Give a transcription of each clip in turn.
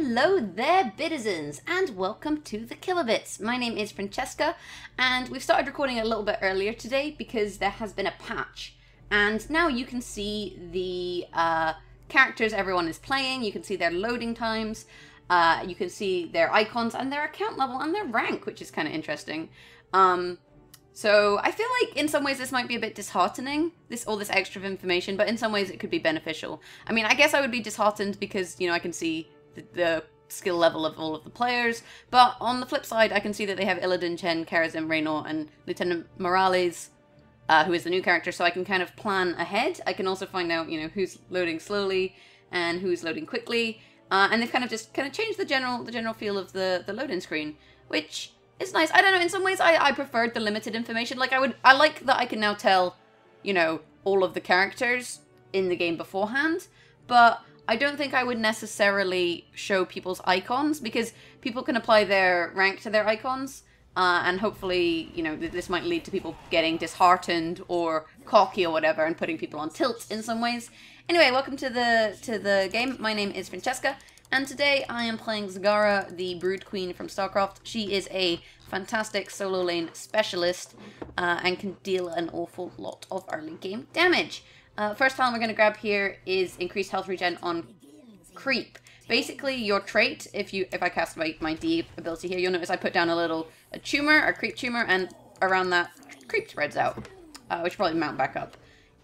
Hello there, Bitizens, and welcome to the Kilobits. My name is Francesca, and we've started recording a little bit earlier today because there has been a patch. And now you can see the characters everyone is playing, you can see their loading times, you can see their icons and their account level and their rank, which is kind of interesting. So I feel like in some ways this might be a bit disheartening, all this extra information, but in some ways it could be beneficial. I mean, I guess I would be disheartened because, you know, I can see the skill level of all of the players, but on the flip side, I can see that they have Illidan, Chen, Karazim, Raynor, and Lieutenant Morales, who is the new character, so I can kind of plan ahead. I can also find out, you know, who's loading slowly and who's loading quickly, and they've kind of changed the general feel of the loading screen, which is nice. I don't know, in some ways I preferred the limited information. Like, I like that I can now tell, you know, all of the characters in the game beforehand, but I don't think I would necessarily show people's icons, because people can apply their rank to their icons, and hopefully, you know, this might lead to people getting disheartened or cocky or whatever, and putting people on tilt in some ways. Anyway, welcome to the game. My name is Francesca, and today I am playing Zagara, the Brood Queen from StarCraft. She is a fantastic solo lane specialist, and can deal an awful lot of early game damage. First talent we're going to grab here is increased health regen on creep. Basically, your trait, if I cast my D ability here, you'll notice I put down a creep tumor, and around that, creep spreads out, which will probably mount back up.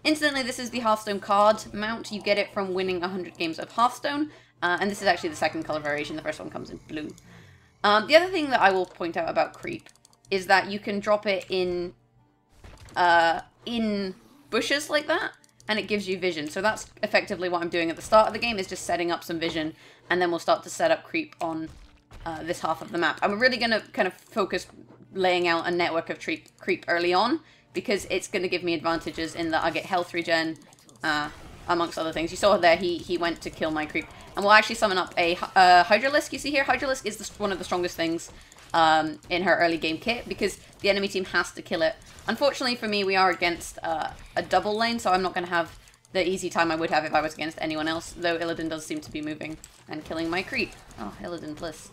Incidentally, this is the Hearthstone card mount. You get it from winning 100 games of Hearthstone, and this is actually the second color variation. The first one comes in blue. The other thing that I will point out about creep is that you can drop it in bushes like that, and it gives you vision. So that's effectively what I'm doing at the start of the game, is just setting up some vision, and then we'll start to set up creep on this half of the map. I'm really going to kind of focus laying out a network of creep early on, because it's going to give me advantages in that I get health regen, amongst other things. You saw there, he went to kill my creep. And we'll actually summon up a Hydralisk, you see here. Hydralisk is one of the strongest things in her early game kit, because the enemy team has to kill it. Unfortunately for me, we are against a double lane, so I'm not going to have the easy time I would have if I was against anyone else, though Illidan does seem to be moving and killing my creep. Oh, Illidan bliss.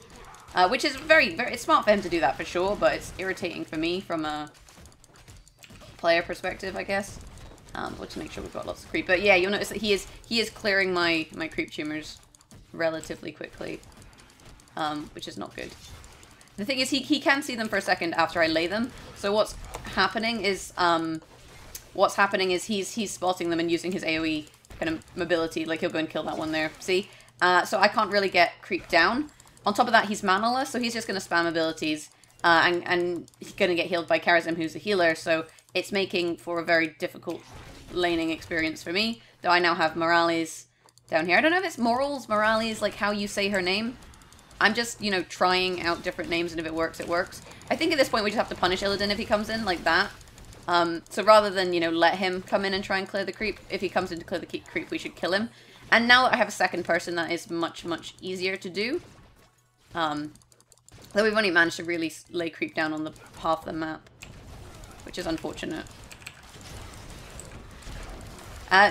Which is very, very, it's smart for him to do that for sure, but it's irritating for me from a player perspective, I guess. We'll just make sure we've got lots of creep. But yeah, you'll notice that he is clearing my creep tumors relatively quickly, which is not good. The thing is, he can see them for a second after I lay them. So what's happening is he's spotting them and using his AoE kind of mobility. Like, he'll go and kill that one there. See? So I can't really get creep down. On top of that, he's manaless, so he's just going to spam abilities, and he's going to get healed by Karazim, who's a healer. So it's making for a very difficult laning experience for me. Though I now have Morales down here. I don't know if it's Morales, like how you say her name. I'm just, you know, trying out different names, and if it works, it works. I think at this point we just have to punish Illidan if he comes in like that. So rather than, you know, let him come in and try and clear the creep, if he comes in to clear the creep, we should kill him. And now that I have a second person, that is much, much easier to do. Though we've only managed to really lay creep down on the half of the map, which is unfortunate.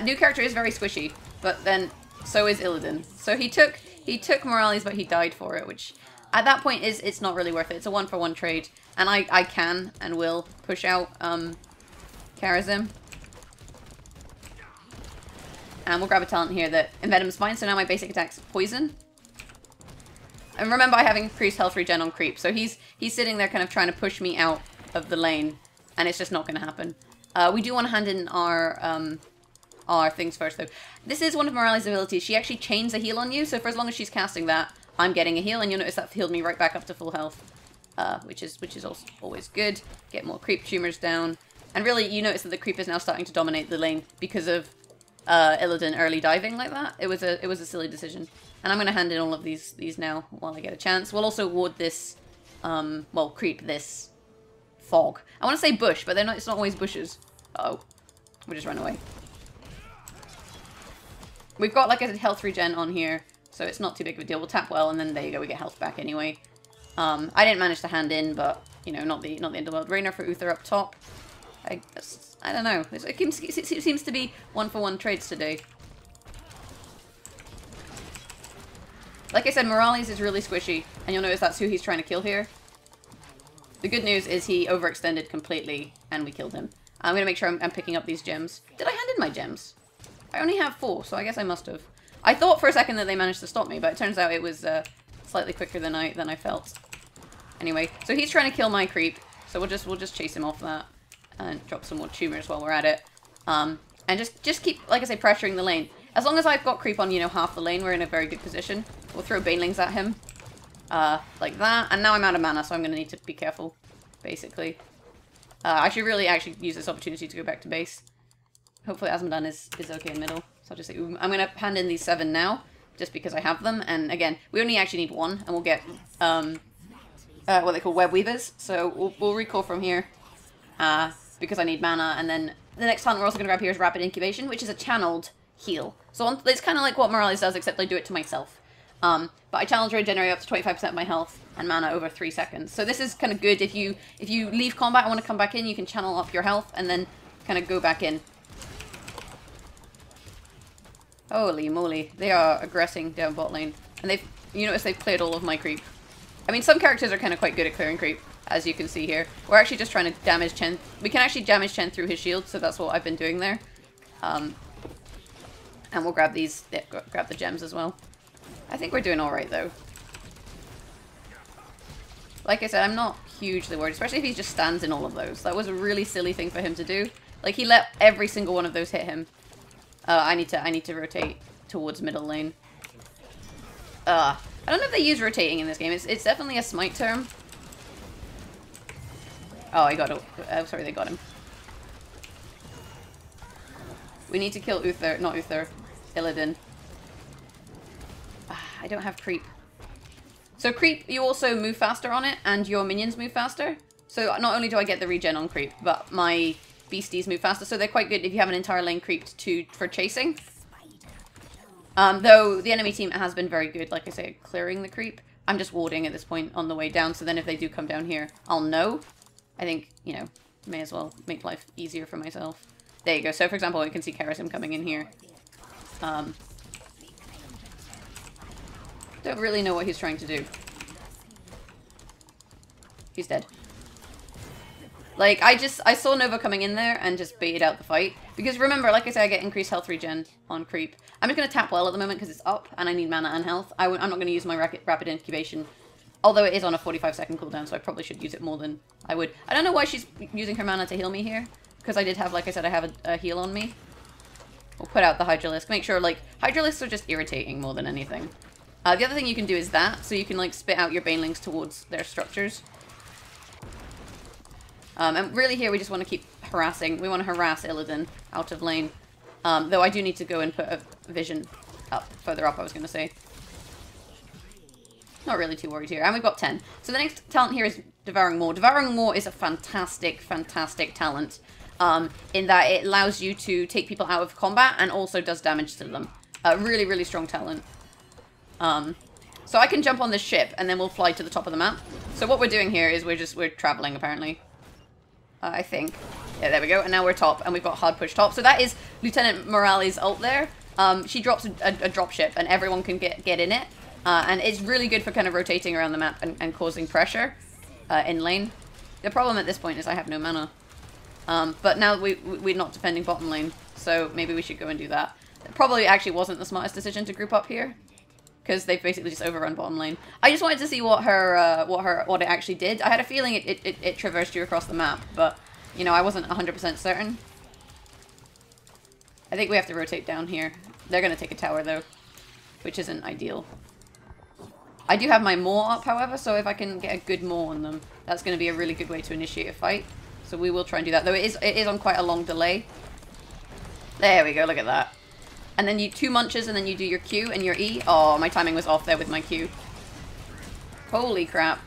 New character is very squishy, but then so is Illidan. So he took Morales, but he died for it, which at that point it's not really worth it. It's a 1-for-1 trade, and I can and will push out Karazim. And we'll grab a talent here that Envenomed's fine, so now my basic attack's poison. And remember, I have increased health regen on creep, so he's sitting there kind of trying to push me out of the lane, and it's just not going to happen. We do want to hand in our things first, though. This is one of Morales' abilities. She actually chains a heal on you, so for as long as she's casting that, I'm getting a heal, and you'll notice that healed me right back up to full health, which is also always good. Get more creep tumors down, and really, you notice that the creep is now starting to dominate the lane because of Illidan early diving like that. It was a silly decision, and I'm going to hand in all of these now while I get a chance. We'll also ward this, well, creep this fog. I want to say bush, but it's not always bushes. Uh-oh, we'll just run away. We've got like a health regen on here, so it's not too big of a deal. We'll tap well, and then there you go, we get health back anyway. I didn't manage to hand in, but, you know, not the end of the world. Raynor for Uther up top. I don't know. It seems to be 1-for-1 trades today. Like I said, Morales is really squishy, and you'll notice that's who he's trying to kill here. The good news is he overextended completely, and we killed him. I'm going to make sure I'm picking up these gems. Did I hand in my gems? I only have 4, so I guess I must have. I thought for a second that they managed to stop me, but it turns out it was slightly quicker than I felt. Anyway, so he's trying to kill my creep, so we'll just chase him off that and drop some more tumors while we're at it. And just keep, like I say, pressuring the lane. As long as I've got creep on, you know, half the lane, we're in a very good position. We'll throw banelings at him. Like that. And now I'm out of mana, so I'm going to need to be careful, basically. I should really actually use this opportunity to go back to base. Hopefully Azmodan is okay in middle. So I'll just say, I'm going to hand in these 7 now, just because I have them. And again, we only actually need 1, and we'll get what they call web weavers. So we'll recall from here, because I need mana. And then the next talent we're also going to grab here is rapid incubation, which is a channeled heal. So it's kind of like what Morales does, except I do it to myself. But I challenge regenerate up to 25% of my health and mana over 3 seconds. So this is kind of good if you leave combat and want to come back in, you can channel up your health and then kind of go back in. Holy moly, they are aggressing down bot lane. And you notice they've cleared all of my creep. I mean, some characters are kind of quite good at clearing creep, as you can see here. We're actually just trying to damage Chen. We can actually damage Chen through his shield, so that's what I've been doing there. And we'll grab these, yeah, grab the gems as well. I think we're doing alright, though. Like I said, I'm not hugely worried, especially if he just stands in all of those. That was a really silly thing for him to do. Like, he let every single one of those hit him. I need to rotate towards middle lane. I don't know if they use rotating in this game. It's definitely a smite term. Oh, I got it. Sorry, they got him. We need to kill Uther, not Uther, Illidan. I don't have creep. So creep, you also move faster on it, and your minions move faster. So not only do I get the regen on creep, but my beasties move faster, so they're quite good if you have an entire lane creeped for chasing. Though the enemy team has been very good, like I say, at clearing the creep. I'm just warding at this point on the way down, so then if they do come down here, I'll know. I think, you know, may as well make life easier for myself. There you go. So, for example, I can see Kerasim coming in here. Don't really know what he's trying to do. He's dead. Like, I saw Nova coming in there and just baited out the fight. Because remember, like I said, I get increased health regen on creep. I'm just going to tap well at the moment because it's up and I need mana and health. I'm not going to use my rapid incubation. Although it is on a 45-second cooldown, so I probably should use it more than I would. I don't know why she's using her mana to heal me here. Because I did have, like I said, I have a heal on me. We'll put out the Hydralisk. Make sure, like, Hydralisks are just irritating more than anything. The other thing you can do is that, so you can, like, spit out your banelings towards their structures. And really here we just want to keep harassing. We want to harass Illidan out of lane. Though I do need to go and put a vision up, further up, I was going to say. Not really too worried here. And we've got 10. So the next talent here is Devouring Maw. Devouring Maw is a fantastic, fantastic talent. In that it allows you to take people out of combat and also does damage to them. Really, really strong talent. So I can jump on this ship and then we'll fly to the top of the map. So what we're doing here is we're traveling apparently. I think. Yeah, there we go. And now we're top and we've got hard push top. So that is Lieutenant Morales' ult there. She drops a drop ship and everyone can get in it. And it's really good for kind of rotating around the map and causing pressure in lane. The problem at this point is I have no mana. But now we're not defending bottom lane. So maybe we should go and do that. It probably actually wasn't the smartest decision to group up here. Because they've basically just overrun bottom lane. I just wanted to see what it actually did. I had a feeling it traversed you across the map, but you know I wasn't 100% certain. I think we have to rotate down here. They're gonna take a tower though, which isn't ideal. I do have my Maw up, however, so if I can get a good Maw on them, that's gonna be a really good way to initiate a fight. So we will try and do that. Though it is on quite a long delay. There we go. Look at that. And then you 2 munches and then you do your Q and your E. Oh, my timing was off there with my Q. Holy crap.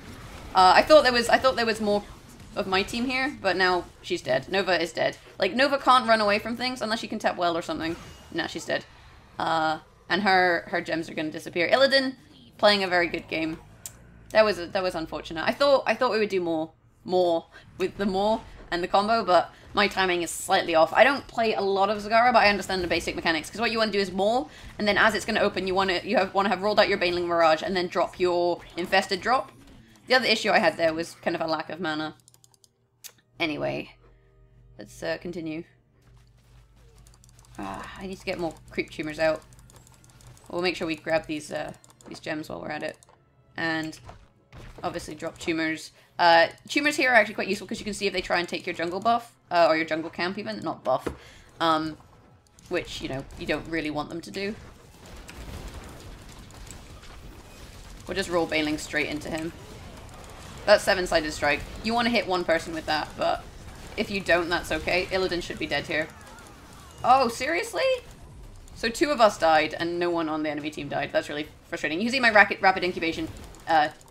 I thought there was more of my team here, but now she's dead. Nova is dead. Like, Nova can't run away from things unless she can tap well or something. No, she's dead. And her gems are going to disappear. Illidan playing a very good game. That was unfortunate. I thought we would do more with the Maw. and the combo, but my timing is slightly off. I don't play a lot of Zagara, but I understand the basic mechanics, because what you want to do is maul, and then as it's going to open, you want to have rolled out your Baneling Mirage, and then drop your Infested drop. The other issue I had there was kind of a lack of mana. Anyway, let's continue. I need to get more creep tumors out. We'll make sure we grab these gems while we're at it. And obviously drop tumors. Tumors here are actually quite useful because you can see if they try and take your jungle buff, or your jungle camp even, not buff. Which, you know, you don't really want them to do. We'll just roll Baneling straight into him. That's 7-sided strike. You want to hit one person with that, but if you don't, that's okay. Illidan should be dead here. Oh, seriously? So 2 of us died, and no one on the enemy team died. That's really frustrating. You can see my rapid incubation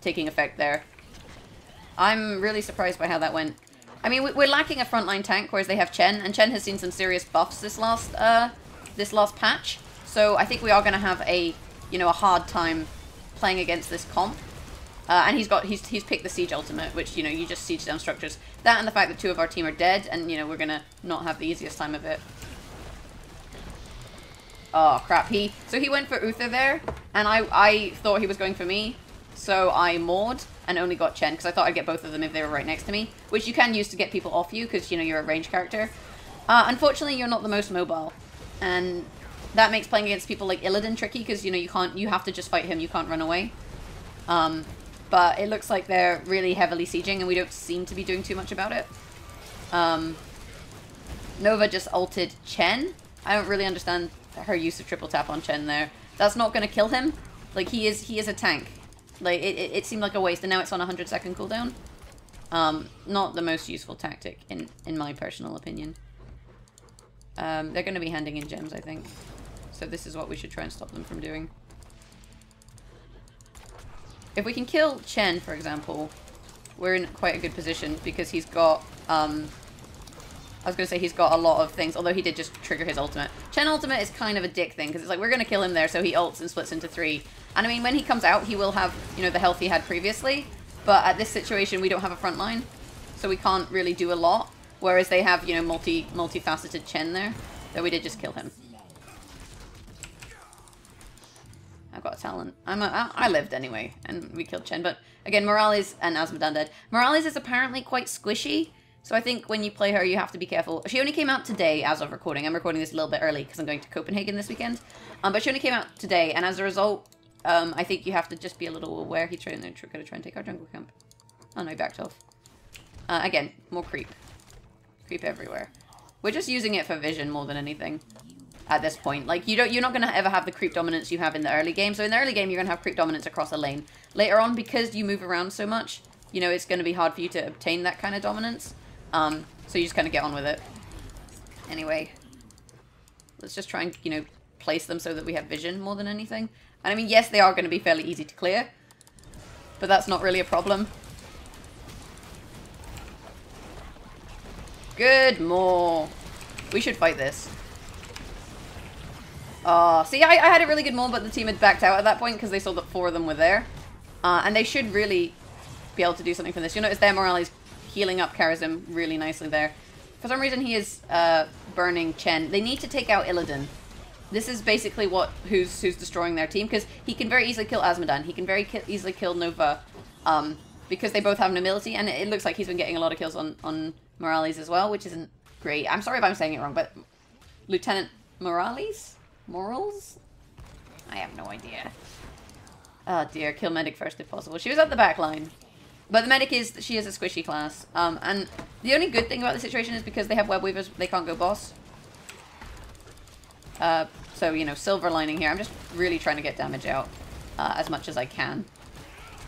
taking effect there. I'm really surprised by how that went. I mean, we're lacking a frontline tank, whereas they have Chen, and Chen has seen some serious buffs this last patch. So I think we are going to have a hard time playing against this comp. And he's picked the siege ultimate, which, you know, you just siege down structures. That and the fact that 2 of our team are dead, and, you know, we're going to not have the easiest time of it. Oh, crap. So he went for Uther there, and I thought he was going for me, so I mauled and only got Chen, because I thought I'd get both of them if they were right next to me, which you can use to get people off you, because, you know, you're a range character. Unfortunately, you're not the most mobile, and that makes playing against people like Illidan tricky, because, you know, you have to just fight him, you can't run away. But it looks like they're really heavily sieging, and we don't seem to be doing too much about it. Nova just ulted Chen. I don't really understand her use of triple tap on Chen there. That's not going to kill him. Like, he is a tank. Like, it seemed like a waste, and now it's on a 100-second cooldown. Not the most useful tactic, in my personal opinion. They're going to be handing in gems, I think. So this is what we should try and stop them from doing. If we can kill Chen, for example, we're in quite a good position, because he's got, I was going to say he's got a lot of things, although he did just trigger his ultimate. Chen ultimate is kind of a dick thing, because it's like, we're going to kill him there, so he ults and splits into 3. And I mean, when he comes out, he will have, you know, the health he had previously, but at this situation, we don't have a front line, so we can't really do a lot, whereas they have, you know, multifaceted Chen there, so we did just kill him. I've got a talent. I lived anyway, and we killed Chen. But again, Morales and Azmodan dead. Morales is apparently quite squishy, so I think when you play her, you have to be careful. She only came out today as of recording. I'm recording this a little bit early because I'm going to Copenhagen this weekend. But she only came out today, and as a result, I think you have to just be a little aware. He's going to try and take our jungle camp. Oh no, he backed off. Again, more creep. Creep everywhere. We're just using it for vision more than anything. At this point, like, you're not going to ever have the creep dominance you have in the early game. So in the early game, you're going to have creep dominance across a lane. Later on, because you move around so much, you know, it's going to be hard for you to obtain that kind of dominance. So you just kind of get on with it. Anyway, let's just try and, you know, place them so that we have vision more than anything. And I mean, yes, they are going to be fairly easy to clear, but that's not really a problem. Good Maw. We should fight this. See, I had a really good maul, but the team had backed out at that point because they saw that 4 of them were there. And they should really be able to do something from this. You notice there Morales healing up Karazim really nicely there. For some reason, he is burning Chen. They need to take out Illidan. This is basically who's destroying their team, because he can very easily kill Azmodan. He can very easily kill Nova, because they both have nobility, and it looks like he's been getting a lot of kills on Morales as well, which isn't great. I'm sorry if I'm saying it wrong, but Lieutenant Morales? Morals? I have no idea. Oh dear, kill medic first if possible. She was at the back line. But the medic she is a squishy class. And the only good thing about the situation is because they have web weavers, they can't go boss. So, you know, silver lining here. I'm just really trying to get damage out as much as I can.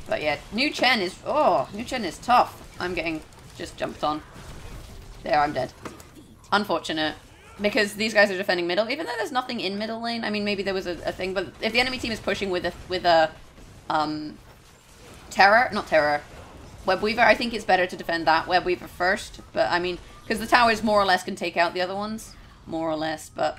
But yeah, new Chen is tough. I'm getting just jumped on. There, I'm dead. Unfortunate. Because these guys are defending middle, even though there's nothing in middle lane. I mean, maybe there was a thing, but if the enemy team is pushing with a Web Weaver, I think it's better to defend that Web Weaver first. But I mean, because the towers more or less can take out the other ones, more or less. But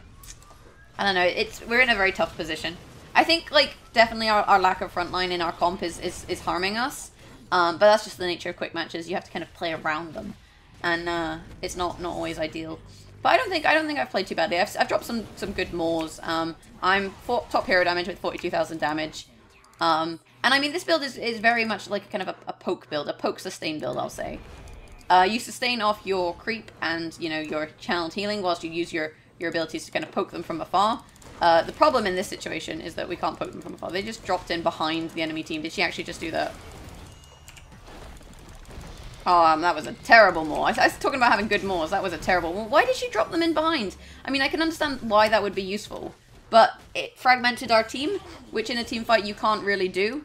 I don't know. We're in a very tough position. I think, like, definitely our lack of frontline in our comp is harming us. But that's just the nature of quick matches. You have to kind of play around them. and it's not always ideal. But I don't think I've played too badly. I've dropped some good Maws. I'm top hero damage with 42,000 damage. And I mean, this build is very much like kind of a poke build, a poke sustain build, I'll say. You sustain off your creep and, you know, your channeled healing whilst you use your abilities to kind of poke them from afar. The problem in this situation is that we can't poke them from afar. They just dropped in behind the enemy team. Did she actually just do that? Oh, that was a terrible Maw. I was talking about having good Maws. That was a terrible one. Why did she drop them in behind? I mean, I can understand why that would be useful. But it fragmented our team, which in a team fight you can't really do.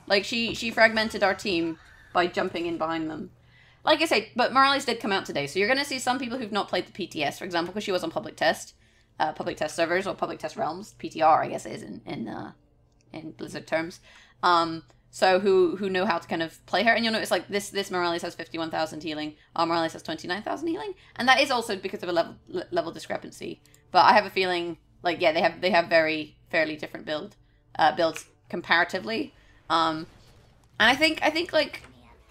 Like, she fragmented our team by jumping in behind them. Like I say, but Mutalisk did come out today, so you're going to see some people who've not played the PTS, for example, because she was on public test servers, or public test realms, PTR, I guess it is in Blizzard terms. So who know how to kind of play her, and you'll notice like this Mutalisk has 51,000 healing, our Mutalisk has 29,000 healing, and that is also because of a level discrepancy. But I have a feeling, like, yeah, they have fairly different builds comparatively. And I think like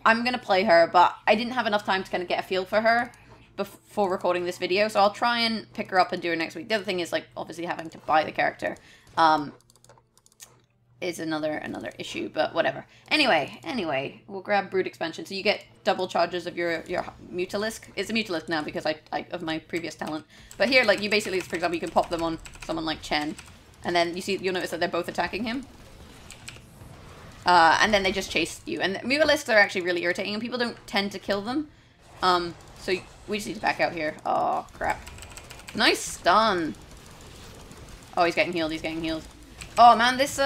I'm gonna play her, but I didn't have enough time to kind of get a feel for her before recording this video, so I'll try and pick her up and do her next week. The other thing is, like, obviously having to buy the character is another issue, but whatever. Anyway, we'll grab Brood expansion. So you get double charges of your Mutalisk. It's a Mutalisk now because I of my previous talent. But here, like, you basically, for example, you can pop them on someone like Chen, and then you'll notice that they're both attacking him. And then they just chase you. And Mutalisks are actually really irritating, and people don't tend to kill them. So we just need to back out here. Oh, crap. Nice stun. Oh, he's getting healed, Oh, man, this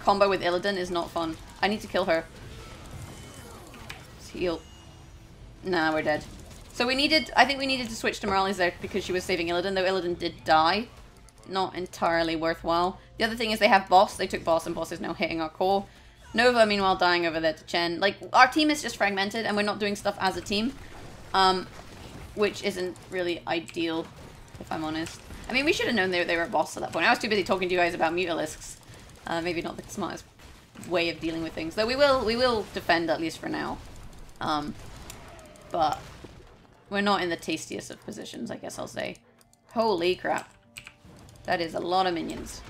combo with Illidan is not fun. I need to kill her. Let's heal. Nah, we're dead. So I think we needed to switch to Mutalisk there because she was saving Illidan, though Illidan did die. Not entirely worthwhile. The other thing is they have boss. They took boss, and boss is now hitting our core. Nova, meanwhile, dying over there to Chen. Like, our team is just fragmented, and we're not doing stuff as a team. Which isn't really ideal, if I'm honest. I mean, we should have known they were a boss at that point. I was too busy talking to you guys about Mutalisks. Maybe not the smartest way of dealing with things. Though we will defend, at least for now. But we're not in the tastiest of positions, I guess I'll say. Holy crap. That is a lot of minions.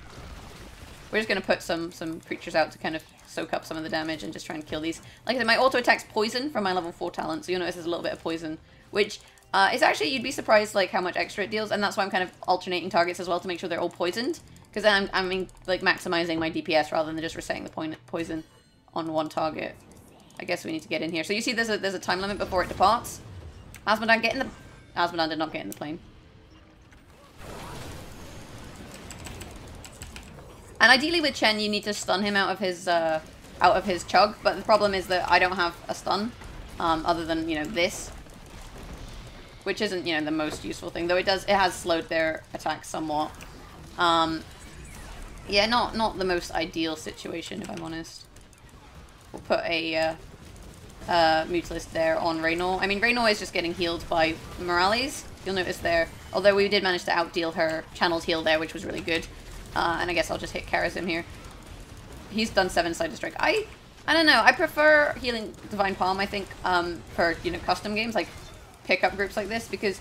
We're just going to put some creatures out to kind of soak up some of the damage and just try and kill these. Like I said, my auto attack's poison from my level 4 talent, so you'll notice there's a little bit of poison, which is actually, you'd be surprised like how much extra it deals, and that's why I'm kind of alternating targets as well to make sure they're all poisoned, because then I'm like maximizing my DPS rather than just resetting the poison on one target. I guess we need to get in here. So you see there's a time limit before it departs. Asmodan, get in the... Asmodan did not get in the plane. And ideally with Chen, you need to stun him out of his chug, but the problem is that I don't have a stun, other than, you know, this. Which isn't, you know, the most useful thing, though it has slowed their attacks somewhat. Yeah, not the most ideal situation, if I'm honest. We'll put a Mutalisk there on Regen. I mean, Regen is just getting healed by Mutalisk. You'll notice there, although we did manage to outdeal her channeled heal there, which was really good. And I guess I'll just hit Charazim here. He's done 7-sided strike. I don't know. I prefer healing Divine Palm, I think, for, you know, custom games, like pickup groups like this, because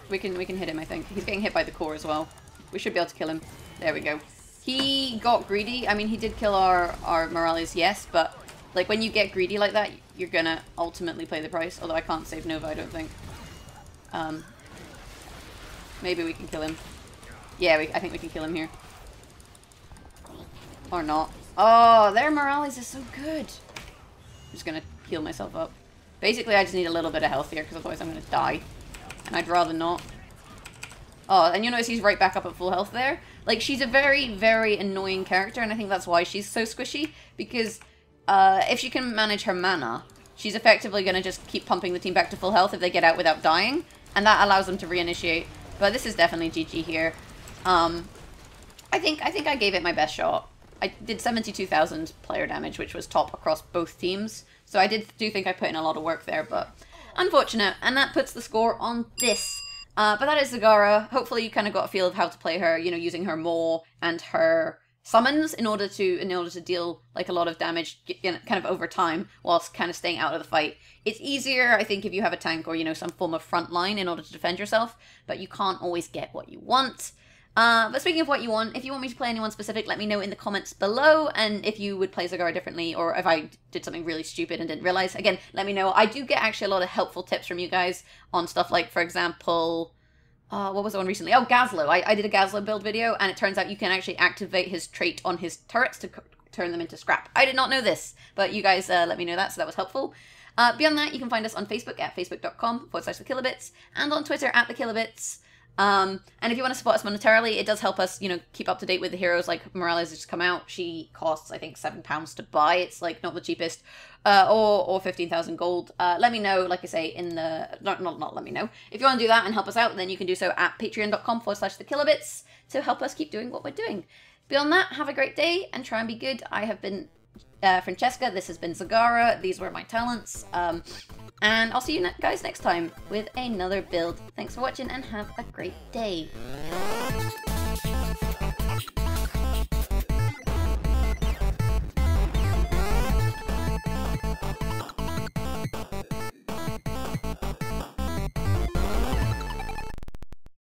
we can hit him, I think. He's getting hit by the core as well. We should be able to kill him. There we go. He got greedy. I mean, he did kill our Mutalisk, yes, but like when you get greedy like that, you're gonna ultimately pay the price. Although I can't save Nova, I don't think. Maybe we can kill him. Yeah, I think we can kill him here. Or not. Oh, their Mutalisk is so good. I'm just gonna heal myself up. Basically, I just need a little bit of health here, because otherwise I'm gonna die. And I'd rather not. Oh, and you notice he's right back up at full health there. Like, she's a very, very annoying character, and I think that's why she's so squishy. Because if she can manage her mana, she's effectively gonna just keep pumping the team back to full health if they get out without dying. And that allows them to reinitiate. But this is definitely GG here. I think I gave it my best shot. I did 72,000 player damage, which was top across both teams. So I do think I put in a lot of work there, but unfortunate. And that puts the score on this. But that is Zagara. Hopefully you kind of got a feel of how to play her, you know, using her Maw and her summons in order to deal like a lot of damage, you know, kind of over time, whilst kind of staying out of the fight. It's easier, I think, if you have a tank or, you know, some form of front line in order to defend yourself, but you can't always get what you want. But speaking of what you want, if you want me to play anyone specific, let me know in the comments below, and if you would play Zagara differently, or if I did something really stupid and didn't realize, again, let me know. I do get actually a lot of helpful tips from you guys on stuff like, for example, what was the one recently? Oh, Gazlo. I did a Gazlo build video, and it turns out you can actually activate his trait on his turrets to turn them into scrap. I did not know this, but you guys let me know that, so that was helpful. Beyond that, you can find us on Facebook at facebook.com/thekilobits, and on Twitter at thekilobits. And if you want to support us monetarily, it does help us, you know, keep up to date with the heroes. Like Morales has just come out. She costs, I think, £7 to buy. It's like not the cheapest. Or 15,000 gold. Let me know, like I say, in the not let me know. If you want to do that and help us out, then you can do so at patreon.com/thekilobits to help us keep doing what we're doing. Beyond that, have a great day and try and be good. I have been Francesca. This has been Zagara. These were my talents. And I'll see you guys next time with another build. Thanks for watching and have a great day.